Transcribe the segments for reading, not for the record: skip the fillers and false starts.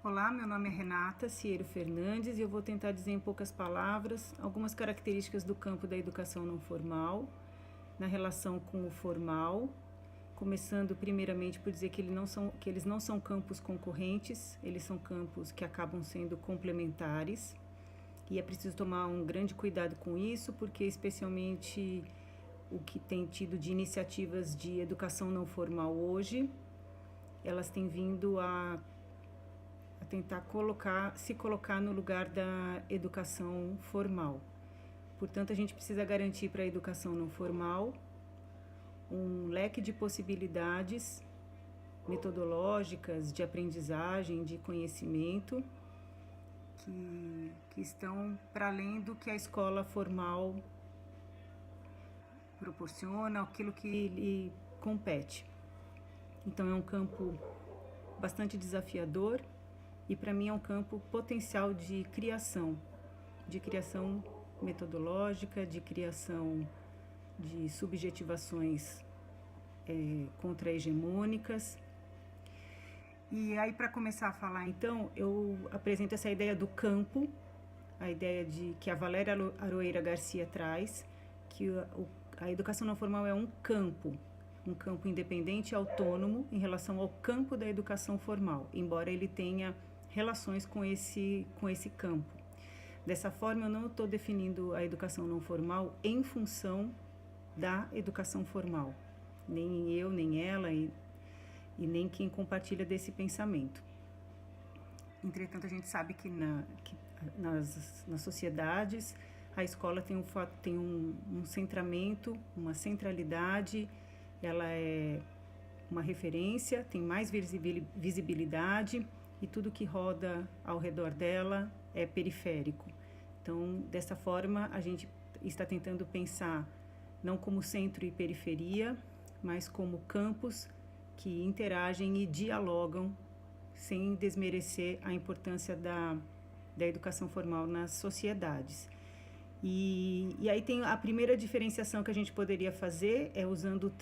Olá, meu nome é Renata Cieiro Fernandes e eu vou tentar dizer em poucas palavras algumas características do campo da educação não formal, na relação com o formal, começando primeiramente por dizer que eles não são campos concorrentes, eles são campos que acabam sendo complementares e é preciso tomar um grande cuidado com isso, porque especialmente o que tem tido de iniciativas de educação não formal hoje, elas têm vindo a tentar se colocar no lugar da educação formal. Portanto, a gente precisa garantir para a educação não formal um leque de possibilidades metodológicas, de aprendizagem, de conhecimento, que estão para além do que a escola formal proporciona, aquilo que lhe compete. Então, é um campo bastante desafiador e para mim é um campo potencial de criação metodológica, de criação de subjetivações contra-hegemônicas. E aí, para começar a falar, então, eu apresento essa ideia do campo, a ideia que a Valéria Aroeira Garcia traz, que a educação não formal é um campo independente e autônomo em relação ao campo da educação formal, embora ele tenha relações com esse campo. Dessa forma, eu não estou definindo a educação não formal em função da educação formal, nem eu, nem ela e nem quem compartilha desse pensamento. Entretanto, a gente sabe que nas sociedades a escola tem um centramento, uma centralidade, ela é uma referência, tem mais visibilidade e tudo que roda ao redor dela é periférico. Então, dessa forma, a gente está tentando pensar não como centro e periferia, mas como campos que interagem e dialogam sem desmerecer a importância da educação formal nas sociedades. E aí tem a primeira diferenciação que a gente poderia fazer é usando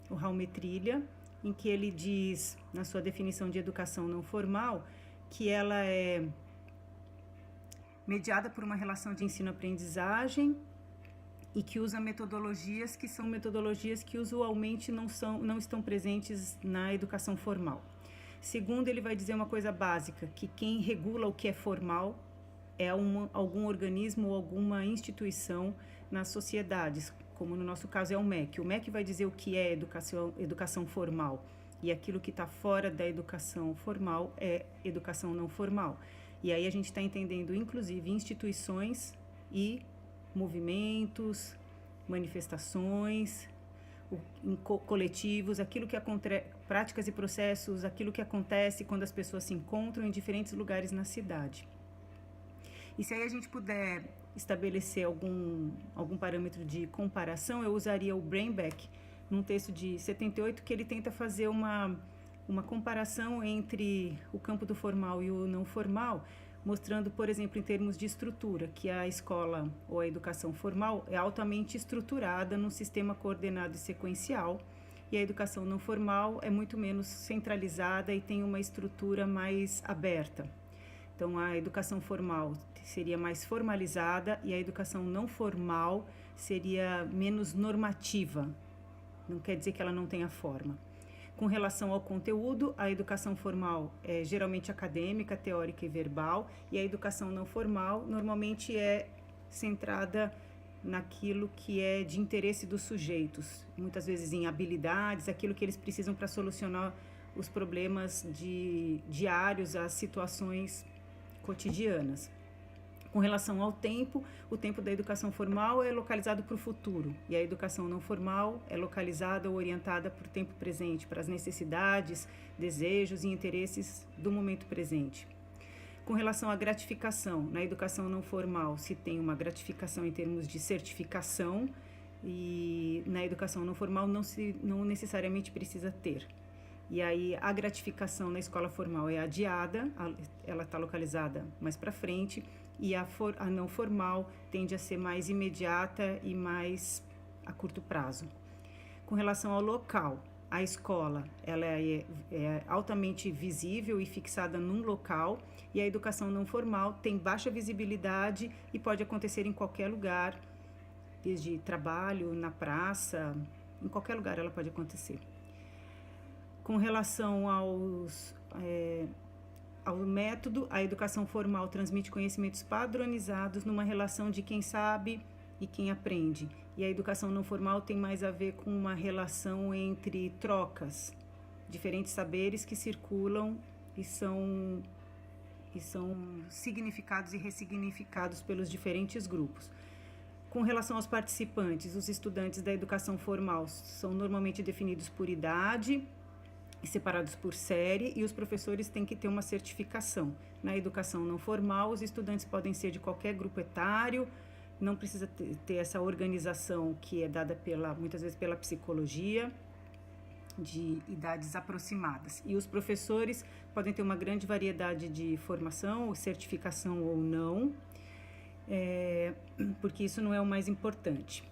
o Jaume Trilha, em que ele diz, na sua definição de educação não formal, que ela é mediada por uma relação de ensino-aprendizagem e que usa metodologias que são metodologias que usualmente não estão presentes na educação formal. Segundo, ele vai dizer uma coisa básica, que quem regula o que é formal é algum organismo ou alguma instituição nas sociedades, como no nosso caso é o MEC. O MEC vai dizer o que é educação formal, e aquilo que está fora da educação formal é educação não formal. E aí a gente está entendendo, inclusive, instituições e movimentos, manifestações, coletivos, práticas e processos, aquilo que acontece quando as pessoas se encontram em diferentes lugares na cidade. E se aí a gente puder estabelecer algum parâmetro de comparação, eu usaria o Brainbeck, num texto de 78, que ele tenta fazer uma comparação entre o campo do formal e o não formal, mostrando, por exemplo, em termos de estrutura, que a escola ou a educação formal é altamente estruturada num sistema coordenado e sequencial, e a educação não formal é muito menos centralizada e tem uma estrutura mais aberta. Então, a educação formal seria mais formalizada e a educação não formal seria menos normativa. Não quer dizer que ela não tenha forma. Com relação ao conteúdo, a educação formal é geralmente acadêmica, teórica e verbal, e a educação não formal normalmente é centrada naquilo que é de interesse dos sujeitos, muitas vezes em habilidades, aquilo que eles precisam para solucionar os problemas diários, as situações cotidianas. Com relação ao tempo, o tempo da educação formal é localizado para o futuro e a educação não formal é localizada ou orientada para o tempo presente, para as necessidades, desejos e interesses do momento presente. Com relação à gratificação, na educação não formal se tem uma gratificação em termos de certificação e na educação não formal não necessariamente precisa ter. E aí a gratificação na escola formal é adiada, ela está localizada mais para frente, e a não formal tende a ser mais imediata e mais a curto prazo. Com relação ao local, a escola ela é altamente visível e fixada num local, e a educação não formal tem baixa visibilidade e pode acontecer em qualquer lugar, desde trabalho, na praça, em qualquer lugar ela pode acontecer. Com relação ao método, a educação formal transmite conhecimentos padronizados numa relação de quem sabe e quem aprende. E a educação não formal tem mais a ver com uma relação entre trocas, diferentes saberes que circulam e são significados e ressignificados pelos diferentes grupos. Com relação aos participantes, os estudantes da educação formal são normalmente definidos por idade e separados por série, e os professores têm que ter uma certificação. Na educação não formal, os estudantes podem ser de qualquer grupo etário, não precisa ter essa organização que é dada muitas vezes pela psicologia, de idades aproximadas. E os professores podem ter uma grande variedade de formação, certificação ou não, porque isso não é o mais importante.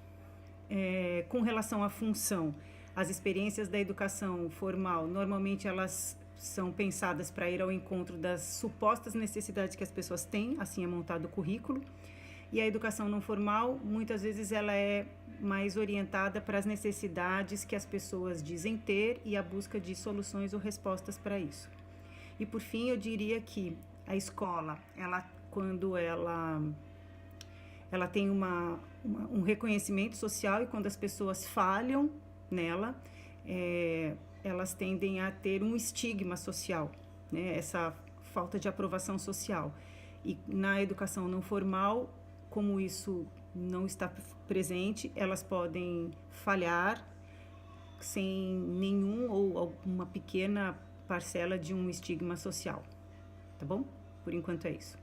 Com relação à função, as experiências da educação formal, normalmente elas são pensadas para ir ao encontro das supostas necessidades que as pessoas têm, assim é montado o currículo. E a educação não formal, muitas vezes ela é mais orientada para as necessidades que as pessoas dizem ter e a busca de soluções ou respostas para isso. E por fim, eu diria que a escola, quando ela tem um reconhecimento social, e quando as pessoas falham nela, elas tendem a ter um estigma social, né? Essa falta de aprovação social. E na educação não formal, como isso não está presente, elas podem falhar sem nenhum ou alguma pequena parcela de um estigma social, tá bom? Por enquanto é isso.